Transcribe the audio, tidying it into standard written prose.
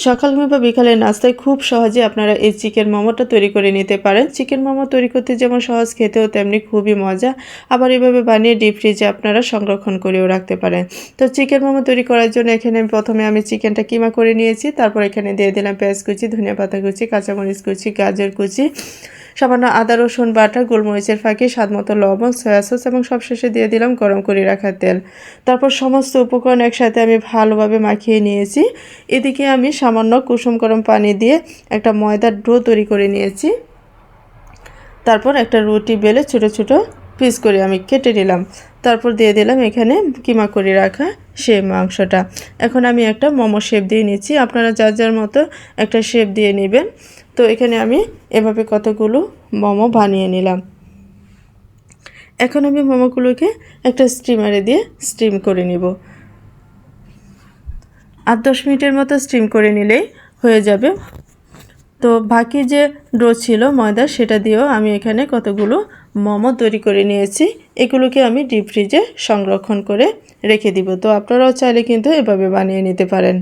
সকাল কিংবা বিকালের নাস্তায় খুব সহজে আপনারা এই চিকেন মোমোটা তৈরি করে নিতে পারেন। চিকেন মোমো তৈরি করতে যেমন সহজ, খেতেও তেমনি খুবই মজা। আবার এভাবে বানিয়ে ডিপ ফ্রিজে আপনারা সংরক্ষণ করেও রাখতে পারেন। তো চিকেন মোমো তৈরি করার জন্য এখানে প্রথমে আমি চিকেনটা কিমা করে নিয়েছি। তারপর এখানে দিয়ে দিলাম পেঁয়াজ কুচি, ধনিয়া পাতা কুচি, কাঁচামরিচ কুচি, গাজর কুচি, সামান্য আদা রসুন বাটা, গোলমরিচের ফাঁকি, স্বাদমতো লবণ, সয়া সস এবং সবশেষে দিয়ে দিলাম গরম করে রাখা তেল। তারপর সমস্ত উপকরণ একসাথে আমি ভালোভাবে মাখিয়ে নিয়েছি। এদিকে আমি সামান্য কুসুম গরম পানি দিয়ে একটা ময়দার ডো তৈরি করে নিয়েছি। তারপর একটা রুটি বেলে ছোট ছোট পিস করে আমি কেটে নিলাম। তারপর দিয়ে দিলাম এখানে কিমা করে রাখা সেই মাংসটা। এখন আমি একটা মোমো শেপ দিয়ে নিচ্ছি। আপনারা যার যার মতো একটা শেপ দিয়ে নেবেন। তো এখানে আমি এভাবে কতগুলো মোমো বানিয়ে নিলাম। এখন আমি মোমোগুলোকে একটা স্টিমারে দিয়ে স্টিম করে নিব। 8-10 মিনিটের মতো স্টিম করে নিলেই হয়ে যাবে। তো বাকি যে ডো ছিল ময়দা, সেটা দিয়েও আমি এখানে কতগুলো মোমো তৈরি করে নিয়েছি। এগুলোকে আমি ডিপ ফ্রিজে সংরক্ষণ করে রেখে দিব। তো আপনারাও চাইলে কিন্তু এভাবে বানিয়ে নিতে পারেন।